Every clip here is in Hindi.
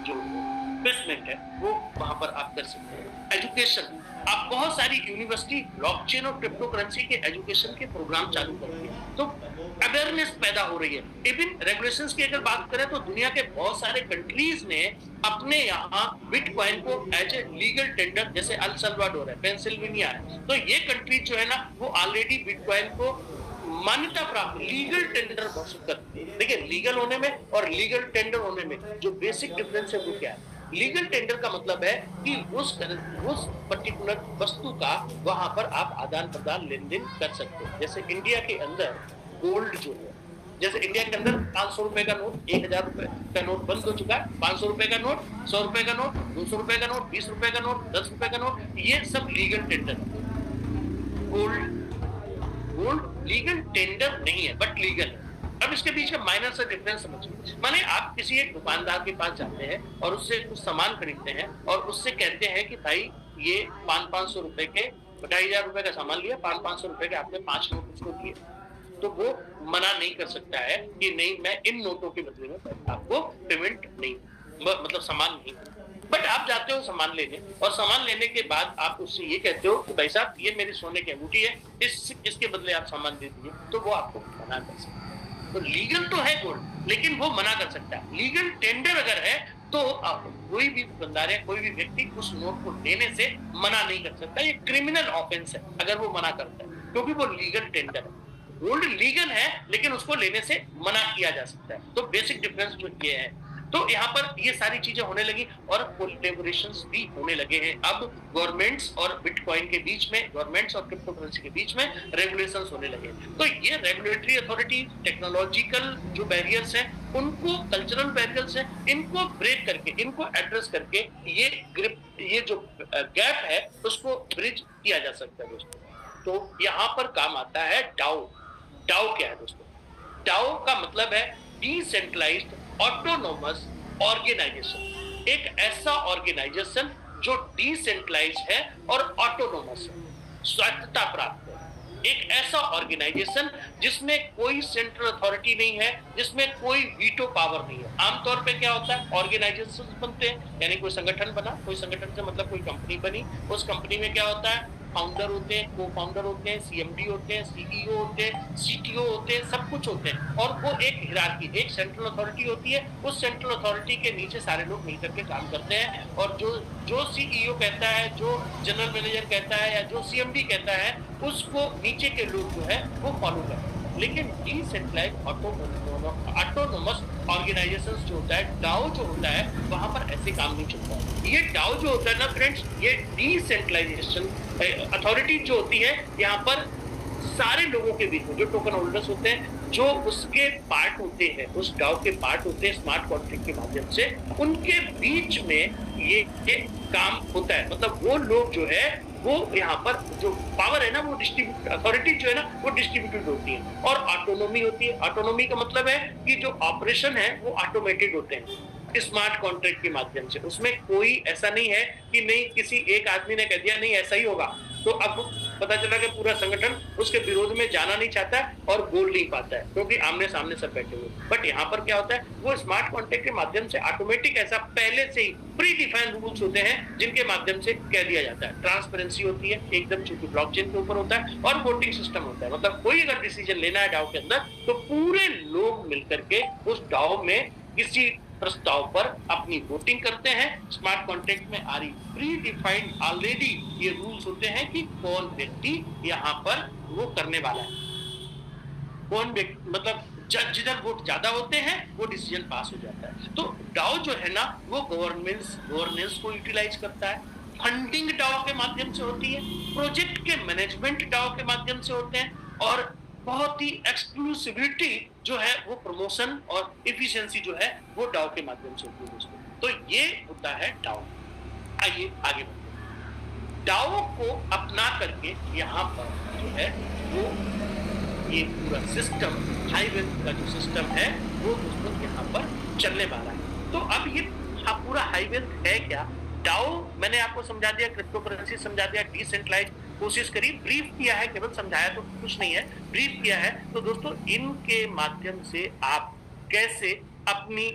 जो इन्वेस्टमेंट है वो वहां पर आप कर सकते हैं। एजुकेशन, आप बहुत सारी यूनिवर्सिटी ब्लॉकचेन और क्रिप्टो करेंसी के एजुकेशन के प्रोग्राम चालू करती है, तो अवेयरनेस पैदा हो रही है। इवन रेगुलेशंस की अगर बात करें तो दुनिया के बहुत सारे कंट्रीज ने अपने यहाँ बिटकॉइन को एज ए लीगल टेंडर, जैसे अल सल्वाडोर है, पेंसिल्वेनिया है, तो ये कंट्री जो है ना वो ऑलरेडी बिटकॉइन को मान्यता प्राप्त लीगल टेंडर घोषित करती है। देखिए, लीगल होने में और लीगल टेंडर होने में जो बेसिक डिफरेंस है वो क्या है? लीगल टेंडर का मतलब है कि उस पर्टिकुलर वस्तु का वहां पर आप आदान प्रदान लेन देन कर सकते हैं। जैसे इंडिया के अंदर गोल्ड जो है, जैसे इंडिया के अंदर 500 रुपए का नोट, 1000 रुपए का नोट बंद हो चुका है, 500 रुपए का नोट, 100 रुपए का नोट, 200 रुपए का नोट, 20 रुपए का नोट, 10 रुपए का नोट, ये सब लीगल टेंडर है। गोल्ड लीगल टेंडर नहीं है बट लीगल है। अब इसके बीच का माइनर सा डिफरेंस समझिए। माने आप किसी एक दुकानदार के पास जाते हैं और उससे कुछ सामान खरीदते हैं और उससे कहते हैं कि भाई ये 500 रुपए के 2500 रुपए का सामान लिया, 500 रुपए के आपने 5 नोट उसको दिए, तो वो मना नहीं कर सकता है कि नहीं मैं इन नोटों के बदले में आपको पेमेंट नहीं, मतलब सामान नहीं। बट आप जाते हो सामान लेने और सामान लेने के बाद आप उससे ये कहते हो कि भाई साहब ये मेरी सोने की अंगूठी है, इसके बदले आप सामान दे दीजिए, तो वो आपको मना कर सकता है। तो लीगल तो है गोल्ड, लेकिन वो मना कर सकता है। लीगल टेंडर अगर है तो कोई भी दुकानदार है, कोई भी व्यक्ति उस नोट को लेने से मना नहीं कर सकता। ये क्रिमिनल ऑफेंस है अगर वो मना करता है, क्योंकि वो लीगल टेंडर है। गोल्ड लीगल है लेकिन उसको लेने से मना किया जा सकता है। तो बेसिक डिफरेंस जो ये है, तो यहाँ पर ये सारी चीजें होने लगी और कोलैबोरेशंस भी होने लगे हैं। अब गवर्नमेंट्स और बिटकॉइन के बीच में, गवर्नमेंट्स और क्रिप्टो करेंसी के बीच में रेगुलेशंस होने लगे। तो ये रेगुलेटरी अथॉरिटी, टेक्नोलॉजिकल जो बैरियर्स हैं उनको, कल्चरल बैरियर्स हैं, इनको ब्रेक करके, इनको एड्रेस करके ये जो गैप है उसको ब्रिज किया जा सकता है दोस्तों। तो यहाँ पर काम आता है डाओ। डाओ क्या है दोस्तों? डाओ का मतलब है डिसेंट्रलाइज्ड ऑटोनोमस ऑर्गेनाइजेशन। एक ऐसा ऑर्गेनाइजेशन जो डिसेंट्रलाइज है और ऑटोनोमस है, स्वायत्तता प्राप्त है। एक ऐसा ऑर्गेनाइजेशन जिसमें कोई सेंट्रल अथॉरिटी नहीं है, जिसमें कोई वीटो पावर नहीं है। आमतौर पे क्या होता है, ऑर्गेनाइजेशन बनते हैं, यानी कोई संगठन बना, कोई संगठन से मतलब कोई कंपनी बनी, उस कंपनी में क्या होता है, फाउंडर होते हैं, को फाउंडर होते हैं, सीएमडी होते हैं, सीईओ होते हैं, सीटीओ होते हैं, सब कुछ होते हैं। और वो एक हिरार्की, एक सेंट्रल अथॉरिटी होती है, उस सेंट्रल अथॉरिटी के नीचे सारे लोग मिलकर के काम करते हैं। और जो सीईओ कहता है, जो जनरल मैनेजर कहता है या जो सीएमडी कहता है, उसको नीचे के लोग जो है वो फॉलो करते हैं। लेकिन डिसेंट्रलाइज ऑटोनोमस ऑर्गेनाइजेशंस जो होता है, डाओ जो होता है, वहां पर ऐसे काम नहीं चलता। ये डाओ जो होता है ना फ्रेंड्स, ये डिसेंट्रलाइजेशन अथॉरिटी जो होती है, यहाँ पर सारे लोगों के बीच में जो टोकन होल्डर्स होते हैं, जो उसके पार्ट होते हैं, उस डाओ के पार्ट होते हैं, स्मार्ट कॉन्ट्रैक्ट के माध्यम से उनके बीच में ये काम होता है। मतलब वो लोग जो है वो यहाँ पर जो पावर है ना, वो डिस्ट्रीब्यूट, अथॉरिटी जो है ना वो डिस्ट्रीब्यूटेड होती है और ऑटोनोमी होती है। ऑटोनोमी का मतलब है कि जो ऑपरेशन है वो ऑटोमेटेड होते हैं स्मार्ट कॉन्ट्रैक्ट के माध्यम से। उसमें कोई ऐसा नहीं है कि नहीं किसी एक आदमी ने कह दिया नहीं ऐसा ही होगा, तो अब पता चला कि पूरा संगठन उसके विरोध में जाना नहीं चाहता है और बोल नहीं पाता है, क्योंकि आमने सामने सब बैठे हुए। बट यहाँ पर क्या होता है, वो स्मार्ट कॉन्ट्रैक्ट के माध्यम से ऑटोमेटिक ऐसा पहले से ही प्री डिफाइंड रूल्स होते हैं जिनके माध्यम से कह दिया जाता है। ट्रांसपेरेंसी होती है एकदम, चूंकि ब्लॉकचेन के ऊपर होता है, और वोटिंग सिस्टम होता है। मतलब कोई अगर डिसीजन लेना है डाओ के अंदर, तो पूरे लोग मिलकर के उस डाओ में किसी प्रस्ताव पर अपनी वोटिंग करते हैं। स्मार्ट कॉन्ट्रैक्ट में आ रही प्री डिफाइंड ऑलरेडी ये रूल्स होते हैं कि कौन व्यक्ति यहाँ पर वो करने वाला है, कौन व्यक्ति, मतलब जिधर वोट ज्यादा होते हैं वो डिसीजन पास हो जाता है। तो डाओ जो है ना वो गवर्नेंस को यूटिलाइज करता है। फंडिंग डाओ के माध्यम से होती है, प्रोजेक्ट के मैनेजमेंट डाओ के माध्यम से होते हैं, और बहुत ही एक्सक्लूसिविटी जो है वो प्रमोशन और एफिशिएंसी जो है वो डाओ के माध्यम से होती है दोस्तों। तो ये होता है डाओ। आइए आगे बढ़ते हैं। डाओ को अपना करके यहाँ पर जो है वो ये पूरा सिस्टम, हाईवे का जो सिस्टम है वो दोस्तों यहाँ पर चलने वाला है। तो अब ये पूरा हाईवे है क्या? डाओ मैंने आपको समझा दिया, क्रिप्टो करेंसी समझा दिया, डिसेंट्रलाइज कोशिश करी, ब्रीफ किया है, केवल समझाया तो कुछ नहीं है, ब्रीफ किया है। तो दोस्तों इनके माध्यम से आप कैसे अपनी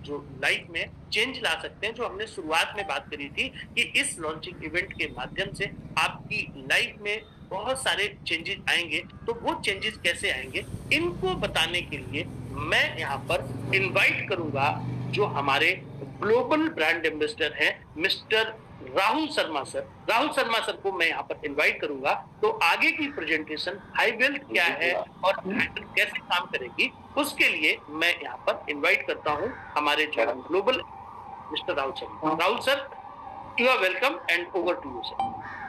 जो लाइफ में चेंज ला सकते हैं, जो हमने शुरुआत में बात करी थी कि इस लॉन्चिंग इवेंट के माध्यम से आपकी लाइफ में बहुत सारे चेंजेस आएंगे। तो वो चेंजेस कैसे आएंगे, इनको बताने के लिए मैं यहाँ पर इनवाइट करूंगा जो हमारे ग्लोबल ब्रांड एम्बेसडर हैं, mister Rahul Sharma sir. Rahul Sharma sir को मैं यहाँ पर इनवाइट करूंगा। तो आगे की प्रेजेंटेशन हाई वेल्थ क्या है और कैसे काम करेगी, उसके लिए मैं यहाँ पर इनवाइट करता हूँ हमारे जो global mister Rahul Sharma. Rahul sir, you are welcome and over to you sir.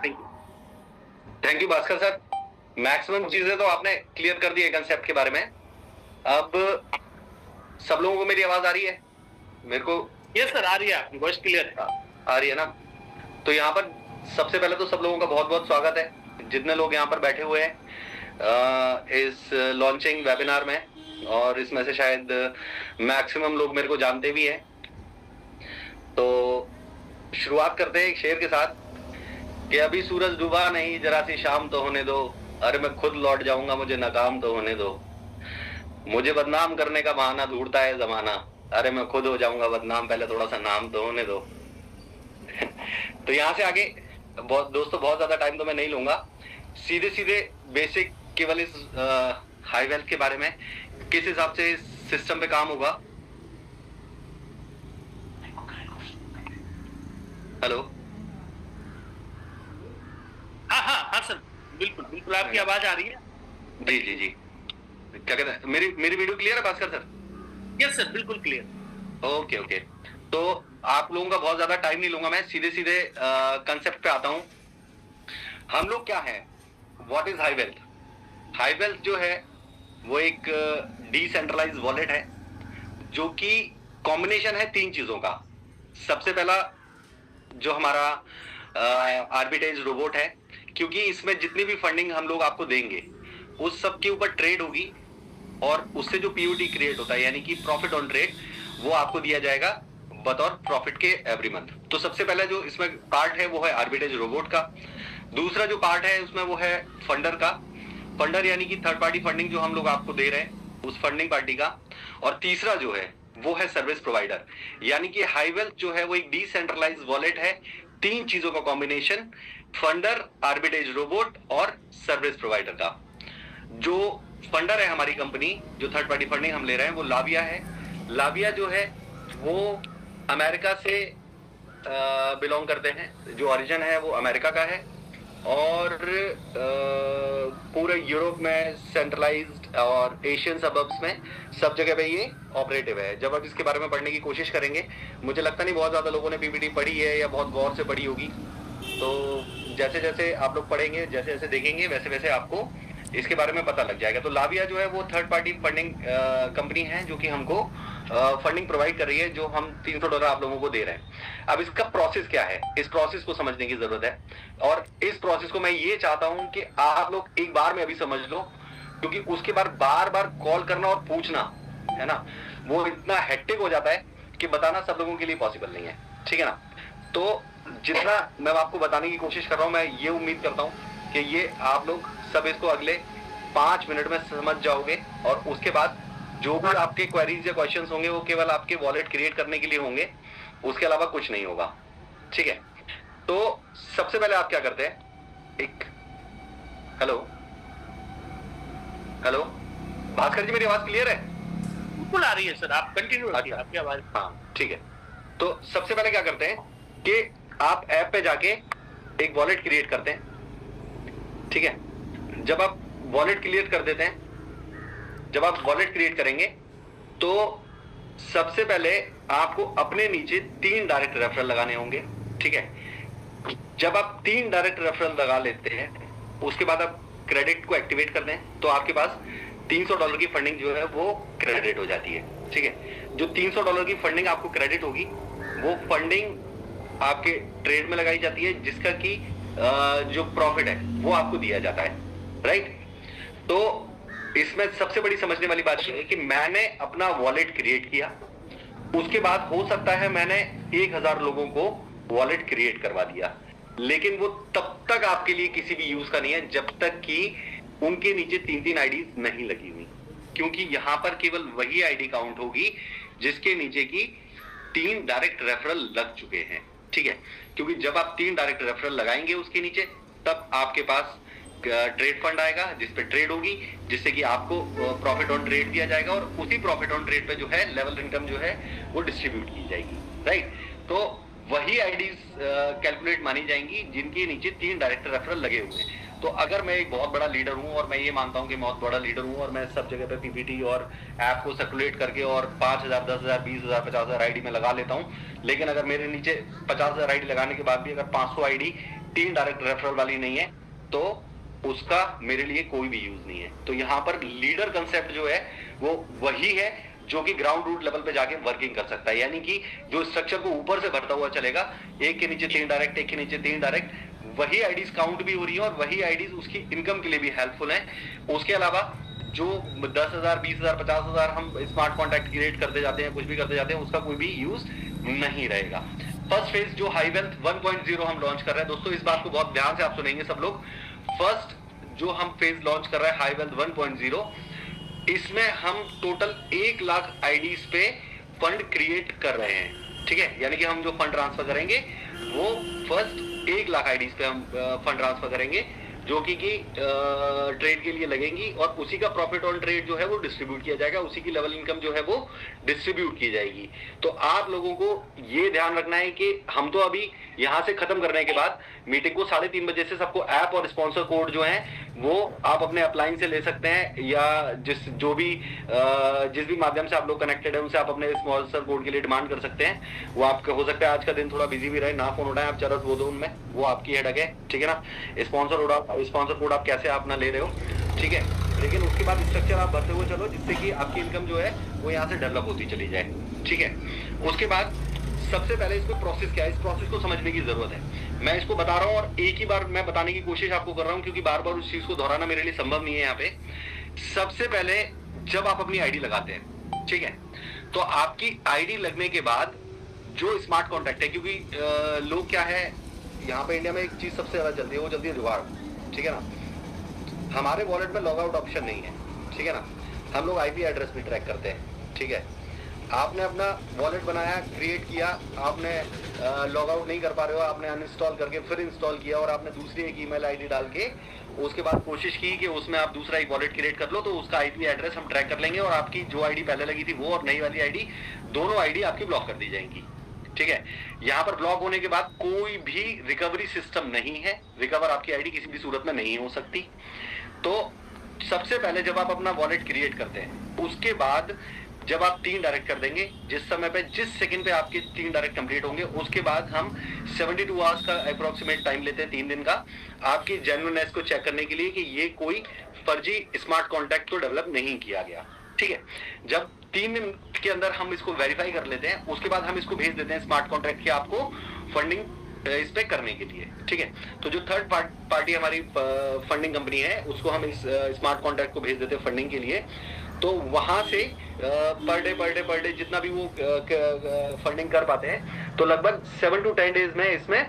Thank you. Thank you Bhaskar sir. Maximum चीजें तो आपने क्लियर कर दी है कंसेप्ट के बारे में। अब सब लोगों को मेरी आवाज आ रही है? मेरे को यस सर, आ रही है, आपकी वॉइस क्लियर आ रही है ना? तो यहाँ पर सबसे पहले तो सब लोगों का बहुत बहुत स्वागत है, जितने लोग यहाँ पर बैठे हुए हैं इस लॉन्चिंग वेबिनार में, और इसमें से शायद मैक्सिमम लोग मेरे को जानते भी हैं। तो शुरुआत करते हैं एक शेर के साथ कि अभी सूरज डूबा नहीं, जरा सी शाम तो होने दो, अरे मैं खुद लौट जाऊंगा, मुझे नाकाम तो होने दो, मुझे बदनाम करने का बहाना ढूंढता है जमाना, अरे मैं खुद हो जाऊंगा बदनाम, पहले थोड़ा सा नाम तो होने दो। तो यहाँ से आगे दोस्तों बहुत ज्यादा टाइम तो मैं नहीं लूंगा, सीधे सीधे बेसिक केवल इस हाई वेल्थ के बारे में, किस हिसाब से इस सिस्टम पे काम होगा। हेलो, हाँ सर, बिल्कुल बिल्कुल आपकी आवाज आ रही है। जी जी जी, क्या कहते हैं, मेरी वीडियो क्लियर है भास्कर सर? यस सर, बिल्कुल क्लियर। ओके ओके, तो आप लोगों का बहुत ज्यादा टाइम नहीं लूंगा, मैं सीधे सीधे कंसेप्ट पे आता हूं। हम लोग क्या है, what is high wealth? High wealth जो है वो एक डिसेंट्रलाइज वॉलेट है, जो कि कॉम्बिनेशन है तीन चीजों का। सबसे पहला जो हमारा आर्बिट्रेज रोबोट है, क्योंकि इसमें जितनी भी फंडिंग हम लोग आपको देंगे उस सब के ऊपर ट्रेड होगी, और उससे जो पीओटी क्रिएट होता है यानी कि प्रॉफिट ऑन ट्रेड, वो आपको दिया जाएगा बतौर प्रॉफिट के एवरी मंथ। तो सबसे पहला जो इसमें पार्ट है वो है आर्बिट्रेज रोबोट का। दूसरा जो पार्ट है उसमें वो है फंडर का, फंडर यानी कि थर्ड पार्टी फंडिंग जो हम लोग आपको दे रहे हैं उस फंडिंग पार्टी का। और तीसरा जो है वो है सर्विस प्रोवाइडर, यानी कि हाई वेल्थ जो है वो एक डिसेंट्रलाइज वॉलेट है, तीन चीजों का कॉम्बिनेशन, फंडर, आर्बिट्रेज रोबोट और सर्विस प्रोवाइडर का। जो फंडर है हमारी कंपनी, जो थर्ड पार्टी फंडिंग हम ले रहे हैं वो लाविया है। लाविया जो है वो अमेरिका से बिलोंग करते हैं, जो ओरिजिन है वो अमेरिका का है, और पूरे यूरोप में सेंट्रलाइज्ड और एशियन सबअर्ब्स में सब जगह पे ये ऑपरेटिव है। जब आप इसके बारे में पढ़ने की कोशिश करेंगे, मुझे लगता नहीं बहुत ज्यादा लोगों ने पीपीटी पढ़ी है या बहुत गौर से पढ़ी होगी, तो जैसे जैसे आप लोग पढ़ेंगे, जैसे जैसे देखेंगे, वैसे वैसे आपको इसके बारे में पता लग जाएगा। तो लाविया जो है वो थर्ड पार्टी फंडिंग कंपनी है, जो कि हमको फंडिंग प्रोवाइड कर रही है, जो हम $300 आप लोगों को दे रहे हैं। अब इसका प्रोसेस क्या है, इस प्रोसेस को समझने की जरूरत है, और इस प्रोसेस को मैं ये चाहता हूं कि आप लोग एक बार में अभी समझ लो, क्योंकि उसके बाद बार बार कॉल करना और पूछना है ना, वो इतना हेक्टिक हो जाता है कि बताना सब लोगों के लिए पॉसिबल नहीं है, ठीक है ना। तो जितना मैं आपको बताने की कोशिश कर रहा हूं, मैं ये उम्मीद करता हूं कि ये आप लोग सब इसको अगले 5 मिनट में समझ जाओगे, और उसके बाद जो भी आपके क्वेरीज या क्वेश्चंस होंगे वो केवल आपके वॉलेट क्रिएट करने के लिए होंगे, उसके अलावा कुछ नहीं होगा, ठीक है। तो सबसे पहले आप क्या करते हैं, एक हेलो हेलो भास्कर जी, मेरी आवाज क्लियर है? बिल्कुल आ रही है सर, आप कंटिन्यू रखिए, आपकी आवाज। हाँ ठीक है। तो सबसे पहले क्या करते हैं कि आप ऐप पे जाके एक वॉलेट क्रिएट करते हैं, ठीक है। जब आप वॉलेट क्रिएट कर देते हैं, जब आप वॉलेट क्रिएट करेंगे तो सबसे पहले आपको अपने नीचे 3 डायरेक्ट रेफरल लगाने होंगे, ठीक है। जब आप 3 डायरेक्ट रेफरल लगा लेते हैं, उसके बाद आप क्रेडिट को एक्टिवेट करते हैं, तो आपके पास $300 की फंडिंग जो है वो क्रेडिट हो जाती है, ठीक है। जो $300 की फंडिंग आपको क्रेडिट होगी, वो फंडिंग आपके ट्रेड में लगाई जाती है, जिसका कि जो प्रॉफिट है वो आपको दिया जाता है, राइट। तो इसमें सबसे बड़ी समझने वाली बात यह है कि मैंने अपना वॉलेट क्रिएट किया, उसके बाद हो सकता है मैंने 1000 लोगों को वॉलेट क्रिएट करवा दिया, लेकिन वो तब तक आपके लिए किसी भी यूज का नहीं है जब तक कि उनके नीचे 3-3 आईडी नहीं लगी हुई, क्योंकि यहां पर केवल वही आईडी काउंट होगी जिसके नीचे की 3 डायरेक्ट रेफरल लग चुके हैं, ठीक है। क्योंकि जब आप 3 डायरेक्ट रेफरल लगाएंगे उसके नीचे, तब आपके पास ट्रेड फंड आएगा जिस पे ट्रेड होगी, जिससे कि आपको प्रॉफिट ऑन ट्रेड दिया जाएगा और उसी प्रॉफिट ऑन ट्रेड पे जो है लेवल इनकम जो है वो डिस्ट्रीब्यूट की जाएगी, राइट। तो वही आईडीज कैलकुलेट मानी जाएंगी जिनके नीचे 3 डायरेक्ट रेफरल लगे हुए हैं। तो अगर मैं एक बहुत बड़ा लीडर हूं और मैं ये मानता हूं कि मैं बहुत बड़ा लीडर हूं और मैं सब जगह पे पीपीटी और ऐप को सर्कुलेट करके और 5,000, 10,000, 20,000, 50,000 आईडी में लगा लेता हूं, लेकिन अगर मेरे नीचे 50,000 आईडी लगाने के बाद भी अगर 500 आईडी 3 डायरेक्ट रेफरल वाली नहीं है, तो उसका मेरे लिए कोई भी यूज नहीं है। तो यहाँ पर लीडर कंसेप्ट जो है वो वही है जो कि ग्राउंड रूट लेवल पे जाके वर्किंग कर सकता है, यानी कि जो स्ट्रक्चर को ऊपर से भरता हुआ चलेगा, एक के नीचे 3 डायरेक्ट, एक के नीचे 3 डायरेक्ट, वही आईडीज काउंट भी हो रही है और वही आईडीज उसकी इनकम के लिए भी हेल्पफुल है। उसके अलावा जो 10,000, 20,000, 50,000 हम स्मार्ट कॉन्ट्रैक्ट क्रिएट करते जाते हैं, कुछ भी करते जाते हैं, उसका कोई भी यूज नहीं रहेगा। फर्स्ट फेज जो हाई वेल्थ 1.0 हम लॉन्च कर रहे हैं, दोस्तों इस बात को बहुत ध्यान से आप सुनेंगे सब लोग। फर्स्ट जो हम फेज लॉन्च कर रहे हैं हाई वेल्थ 1.0, इसमें हम टोटल 1 लाख आईडीज पे फंड क्रिएट कर रहे हैं, ठीक है। यानी कि हम जो फंड ट्रांसफर करेंगे वो फर्स्ट 1 लाख आईडीज पे हम फंड ट्रांसफर करेंगे, जो कि ट्रेड के लिए लगेंगी और उसी का प्रॉफिट ऑन ट्रेड जो है वो डिस्ट्रीब्यूट किया जाएगा, उसी की लेवल इनकम जो है वो डिस्ट्रीब्यूट की जाएगी। तो आप लोगों को ये ध्यान रखना है कि हम तो अभी यहाँ से खत्म करने के बाद मीटिंग को 3:30 बजे से सबको ऐप और स्पॉन्सर कोड जो है वो आप अपने अपलाइन से ले सकते हैं, या जिस भी माध्यम से आप लोग कनेक्टेड है उनसे आप अपने स्पॉन्सर कोड के लिए डिमांड कर सकते हैं। वो आपका हो सकता है आज का दिन थोड़ा बिजी भी रहे, ना फोन उठाएं, आप चरत वो दो उनमें, वो आपकी हेडक है, ठीक है ना। स्पॉन्सर कोड आप कैसे अपना ले रहे हो, ठीक है, लेकिन उसके बाद स्ट्रक्चर आप भरते हुए चलो जिससे कि आपकी इनकम जो है वो यहाँ से डेवलप होती चली जाए, ठीक है। उसके बाद सबसे पहले इसको प्रोसेस क्या है, इस प्रोसेस को समझने की जरूरत है। मैं इसको बता रहा हूँ और एक ही बार मैं बताने की कोशिश आपको कर रहा हूँ, क्योंकि बार बार उस चीज को दोहराना मेरे लिए संभव नहीं है यहाँ पे। सबसे पहले जब आप अपनी आईडी लगाते हैं, ठीक है, तो आपकी आईडी लगने के बाद जो स्मार्ट कॉन्ट्रैक्ट है, क्योंकि लोग क्या है यहाँ पे इंडिया में एक चीज सबसे ज्यादा चलती है, वो चलती है जुगाड़, ठीक है ना। हमारे वॉलेट में लॉग आउट ऑप्शन नहीं है, ठीक है ना। हम लोग आईपी एड्रेस भी ट्रैक करते हैं, ठीक है। आपने अपना वॉलेट बनाया, क्रिएट किया, आपने लॉग आउट नहीं कर पा रहे हो, आपने अनइंस्टॉल करके फिर इंस्टॉल किया और आपने दूसरी एक ईमेल आईडी डाल के उसके बाद कोशिश की कि उसमें आप दूसरा एक वॉलेट क्रिएट कर लो, तो उसका आईपी एड्रेस हम ट्रैक कर लेंगे और आपकी जो आईडी पहले लगी थी वो और नई वाली आईडी, दोनों आईडी आपकी ब्लॉक कर दी जाएंगी, ठीक है। यहाँ पर ब्लॉक होने के बाद कोई भी रिकवरी सिस्टम नहीं है, रिकवर आपकी आईडी किसी भी सूरत में नहीं हो सकती। तो सबसे पहले जब आप अपना वॉलेट क्रिएट करते हैं, उसके बाद जब आप 3 डायरेक्ट कर देंगे, जिस समय पे जिस सेकंड पे आपके 3 डायरेक्ट कंप्लीट होंगे, उसके बाद हम 72 आवर्स का अप्रोक्सीमेट टाइम लेते हैं, 3 दिन का, आपकी जेन्युइननेस को चेक करने के लिए कि ये कोई फर्जी स्मार्ट कॉन्ट्रैक्ट तो डेवलप नहीं किया गया, ठीक है। जब 3 दिन के अंदर हम इसको वेरीफाई कर लेते हैं, उसके बाद हम इसको भेज देते हैं स्मार्ट कॉन्ट्रैक्ट की आपको फंडिंग इस पे करने के लिए, ठीक है। तो जो थर्ड पार्टी हमारी फंडिंग कंपनी है, उसको हम इस स्मार्ट कॉन्ट्रैक्ट को भेज देते हैं फंडिंग के लिए। तो वहां से पर डे जितना भी वो फंडिंग कर पाते हैं, तो लगभग 7 to 10 डेज में इसमें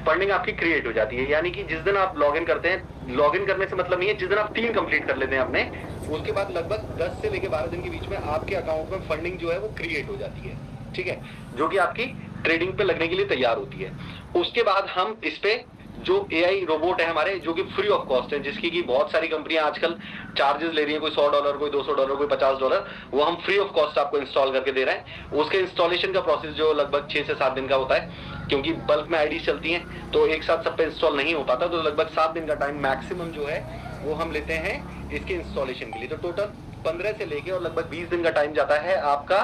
फंडिंग आपकी क्रिएट हो जाती है। यानी कि जिस दिन आप लॉगिन करते हैं, लॉगिन करने से मतलब नहीं है, जिस दिन आप 3 कंप्लीट कर लेते हैं अपने, उसके बाद लगभग 10 से लेकर 12 दिन के बीच में आपके अकाउंट में फंडिंग जो है वो क्रिएट हो जाती है, ठीक है, जो कि आपकी ट्रेडिंग पे लगने के लिए तैयार होती है। उसके बाद हम इस पे जो एआई रोबोट है हमारे, जो कि फ्री ऑफ कॉस्ट है, जिसकी की बहुत सारी कंपनियां आजकल चार्जेस ले रही हैं, कोई $100, कोई $200, कोई $50, वो हम फ्री ऑफ कॉस्ट आपको इंस्टॉल करके दे रहे हैं। उसके इंस्टॉलेशन का प्रोसेस जो लगभग 6 से 7 दिन का होता है, क्योंकि बल्क में आईडी चलती हैं तो एक साथ सब पे इंस्टॉल नहीं हो पाता, तो लगभग 7 दिन का टाइम मैक्सिमम जो है वो हम लेते हैं इसके इंस्टॉलेशन के लिए। तो टोटल 15 से लेके और लगभग 20 दिन का टाइम जाता है आपका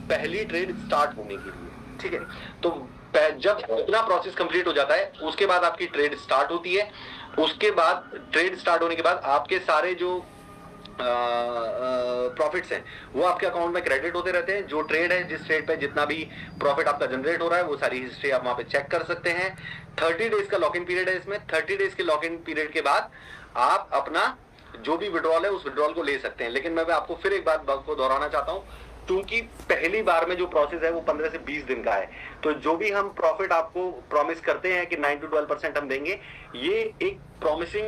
पहली ट्रेड स्टार्ट होने के लिए, ठीक है। तो जब इतना प्रोसेस कंप्लीट हो जाता है, उसके बाद आपकी ट्रेड स्टार्ट होती है। उसके बाद ट्रेड स्टार्ट होने के बाद आपके सारे जो प्रॉफिट्स हैं वो आपके अकाउंट में क्रेडिट होते रहते हैं। जो ट्रेड है, जिस ट्रेड पे जितना भी प्रॉफिट आपका जनरेट हो रहा है, वो सारी हिस्ट्री आप वहां पे चेक कर सकते हैं। 30 डेज का लॉक इन पीरियड है इसमें। 30 डेज के लॉक इन पीरियड के बाद आप अपना जो भी विड्रॉल है उस विड्रॉल को ले सकते हैं। लेकिन मैं आपको फिर एक बात को दोहराना चाहता हूँ, क्योंकि पहली बार में जो प्रोसेस है वो 15 से 20 दिन का है, तो जो भी हम प्रॉफिट आपको प्रॉमिस करते हैं कि 9 to 12% हम देंगे, ये एक प्रॉमिसिंग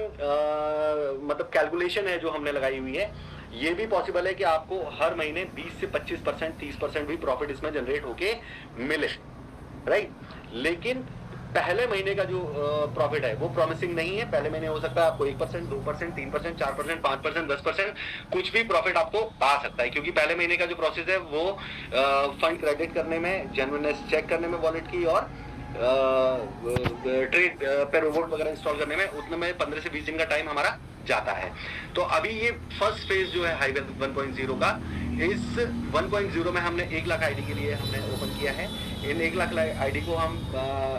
मतलब कैलकुलेशन है जो हमने लगाई हुई है। ये भी पॉसिबल है कि आपको हर महीने 20 से 25%, 30% भी प्रॉफिट इसमें जनरेट होके मिले, राइट। लेकिन पहले महीने का जो प्रॉफिट है वो प्रॉमिसिंग नहीं है। पहले महीने हो सकता है आपको 1%, 2%, 3%, 4%, 5%, 10% कुछ भी प्रॉफिट आपको आ सकता है, क्योंकि पहले महीने का जो प्रोसेस है वो फंड क्रेडिट करने में, जेन्युइननेस चेक करने में वॉलेट की, और ट्रेड पे रोबोट वगैरह इंस्टॉल करने में, उतने में 15 से 20 दिन का टाइम हमारा जाता है। तो अभी ये फर्स्ट फेज जो है हाईवेल्थ 1.0 का, इस 1.0 में हमने 1 लाख आईडी के लिए हमने ओपन किया है। इन 1 लाख आईडी को हम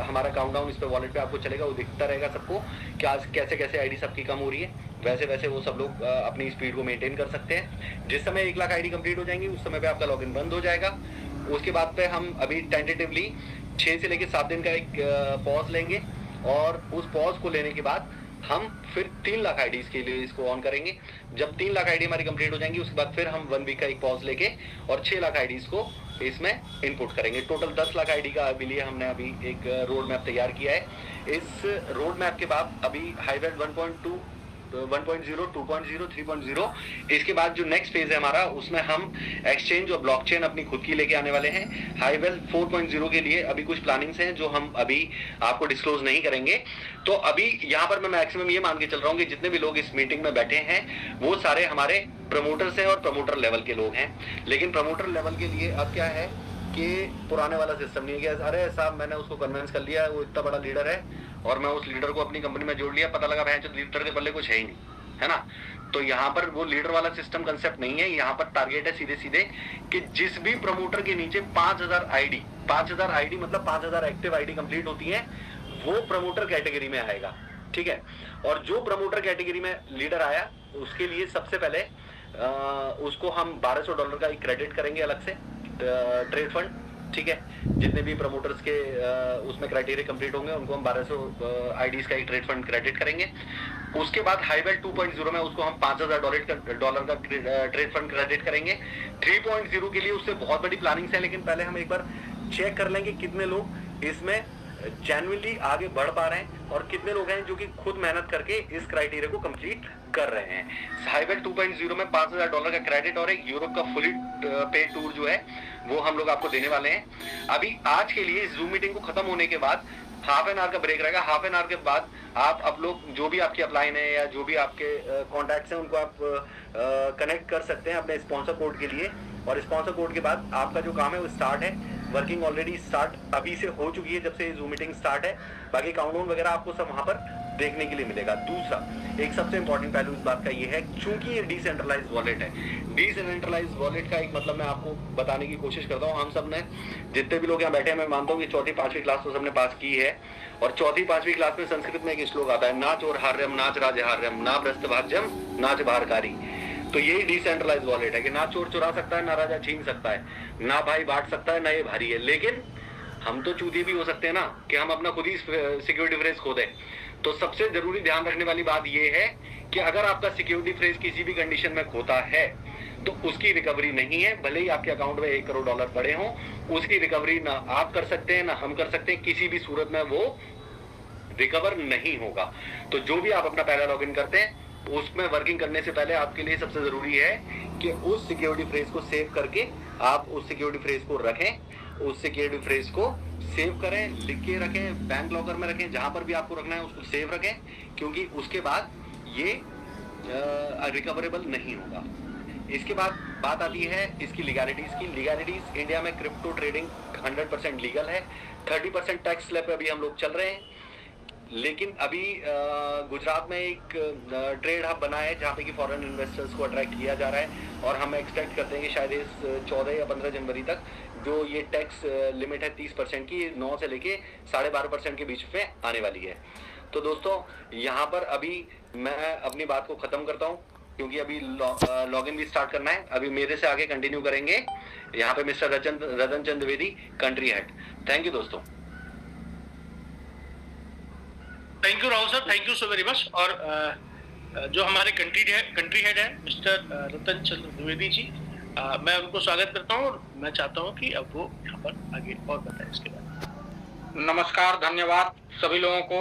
हमारा काउंटडाउन इस पे वॉलेट पे आपको चलेगा, वो दिखता रहेगा सबको कि आज कैसे कैसे आईडी सबकी कम हो रही है। वैसे वैसे वो सब लोग अपनी स्पीड को मेंटेन कर सकते हैं। जिस समय 1 लाख आईडी कंप्लीट हो जाएंगी उस समय पे आपका लॉगिन बंद हो जाएगा। उसके बाद पे हम अभी टेंटेटिवली 6 से लेकर 7 दिन का एक पॉज लेंगे, और उस पॉज को लेने के बाद हम फिर 3 लाख आईडीज के लिए इसको ऑन करेंगे। जब 3 लाख आईडी हमारी कंप्लीट हो जाएंगी उसके बाद फिर हम 1 वीक का एक पॉज लेके और 6 लाख आईडीज को इसमें इनपुट करेंगे। टोटल 10 लाख आईडी का अभी लिए हमने अभी एक रोड मैप तैयार किया है। इस रोड मैप के बाद अभी हाईवेल्थ 1.2, 1.0, 2.0, 3.0, इसके बाद जो नेक्स्ट फेज है हमारा, उसमें हम एक्सचेंज और ब्लॉकचेन अपनी खुद की लेके आने वाले हैं। हाईवेल्थ 4.0 के लिए अभी कुछ प्लानिंग्स हैं जो हम अभी आपको डिस्क्लोज नहीं करेंगे। तो अभी यहाँ पर मैं मैक्सिमम ये मान के चल रहा हूँ कि जितने भी लोग इस मीटिंग में बैठे हैं वो सारे हमारे प्रमोटर्स हैं और प्रमोटर लेवल के लोग हैं। लेकिन प्रमोटर लेवल के लिए अब क्या है कि पुराने वाला सिस्टम नहीं है कि अरे साहब मैंने उसको कन्विंस कर लिया, वो इतना बड़ा लीडर है और मैं उस लीडर को अपनी कंपनी में जोड़ लिया, पता लगा भैंस लीडर के पल्ले कुछ है ही नहीं, है ना। तो यहाँ पर वो लीडर वाला सिस्टम कंसेप्ट नहीं है। यहाँ पर टारगेट है सीधे सीधे कि जिस भी प्रमोटर के नीचे 5000 आईडी मतलब 5000 एक्टिव आईडी कंप्लीट होती है, वो प्रमोटर कैटेगरी में आएगा, ठीक है। और जो प्रमोटर कैटेगरी में लीडर आया उसके लिए सबसे पहले उसको हम $1200 का एक क्रेडिट करेंगे अलग से ट्रेड फंड, ठीक है। जितने भी प्रमोटर्स के उसमें क्राइटेरिया कंप्लीट होंगे उनको हम 1200 आईडीज का एक ट्रेड फंड क्रेडिट करेंगे। उसके बाद हाईवेल्थ 2.0 में उसको हम $5000 का ट्रेड फंड क्रेडिट करेंगे। 3.0 के लिए उससे बहुत बड़ी प्लानिंग्स है, लेकिन पहले हम एक बार चेक कर लेंगे कितने लोग इसमें जेन्युइनली आगे बढ़ पा रहे हैं और कितने लोग हैं जो कि खुद मेहनत करके इस क्राइटेरिया को कंप्लीट कर रहे हैं। हाईवेल्थ 2.0 में $5000 का क्रेडिट और एक यूरोप का फुली पेड टूर जो है वो हम लोग आपको देने वाले हैं। अभी आज के लिए जूम मीटिंग को खत्म होने के बाद हाफ एन आवर का ब्रेक रहेगा। हाफ एन आवर के बाद आप लोग जो भी आपकी अपलाइन है या जो भी आपके कॉन्टैक्ट्स हैं उनको आप कनेक्ट कर सकते हैं अपने स्पॉन्सर कोड के लिए, और स्पॉन्सर कोड के बाद आपका जो काम है वो स्टार्ट है। वर्किंग ऑलरेडी स्टार्ट अभी से हो चुकी है जब से जूम मीटिंग स्टार्ट है। बाकी काउंटडाउन वगैरह आपको सब वहां पर देखने के लिए मिलेगा। दूसरा एक सबसे इंपॉर्टेंट पहलू इस बात का ये है, चूंकि ये डिसेंट्रलाइज वॉलेट है, डिसेंट्रलाइज वॉलेट का एक मतलब मैं आपको बताने की कोशिश करता हूँ। हम सब ने जितने भी लोग यहाँ बैठे हैं, मैं मानता हूँ कि 4th 5वीं क्लास तो सबने पास की है, और 4th 5वीं क्लास में संस्कृत में एक श्लोक आता है, नाच और हार्यम नाच राजहार्यम ना भ्रष्ट भाज्यम नाच भारकारी। तो यही डिसेंट्रलाइज वॉलेट है कि ना चोर चुरा सकता है, ना राजा छीन सकता है, ना भाई बांट सकता है, ना ये भारी है। लेकिन हम तो चूतिए भी हो सकते हैं ना कि हम अपना खुद ही सिक्योरिटी फ्रेज खो दें। तो सबसे जरूरी ध्यान रखने वाली बात यह है कि अगर आपका सिक्योरिटी फ्रेज किसी भी कंडीशन में खोता है तो उसकी रिकवरी नहीं है। भले ही आपके अकाउंट में $1 करोड़ पड़े हों, उसकी रिकवरी ना आप कर सकते हैं ना हम कर सकते हैं, किसी भी सूरत में वो रिकवर नहीं होगा। तो जो भी आप अपना पहला लॉगिन करते हैं उसमें वर्किंग करने से पहले आपके लिए सबसे जरूरी है कि उस सिक्योरिटी फ्रेज को सेव करके आप उस सिक्योरिटी फ्रेज को रखें, उस सिक्योरिटी फ्रेज को सेव करें, लिख के रखें, बैंक लॉकर में रखें, जहां पर भी आपको रखना है उसको सेव रखें, क्योंकि उसके बाद ये रिकवरेबल नहीं होगा। इसके बाद बात आती है इसकी लीगैलिटीज की। लीगैलिटीज इंडिया में क्रिप्टो ट्रेडिंग 100% लीगल है। 30% टैक्स स्लैब पे अभी हम लोग चल रहे हैं, लेकिन अभी गुजरात में एक ट्रेड हब बना है जहाँ पे कि फॉरेन इन्वेस्टर्स को अट्रैक्ट किया जा रहा है, और हम एक्सपेक्ट करते हैं कि शायद इस 14 या 15 जनवरी तक जो ये टैक्स लिमिट है 30% की 9 से लेके 12.5% के बीच में आने वाली है। तो दोस्तों यहाँ पर अभी मैं अपनी बात को खत्म करता हूँ, क्योंकि अभी लॉगिन भी स्टार्ट करना है। अभी मेरे से आगे कंटिन्यू करेंगे यहाँ पे mister Ratan Chand Dwivedi, country head. Thank you दोस्तों। Thank you Rahul sir, thank you so very much. और जो हमारे कंट्री हेड है मिस्टर रतन चंद्र द्विवेदी जी, मैं उनको स्वागत करता हूँ और मैं चाहता हूँ कि अब वो यहाँ पर आगे और बताएं इसके बारे में। नमस्कार, धन्यवाद सभी लोगों को।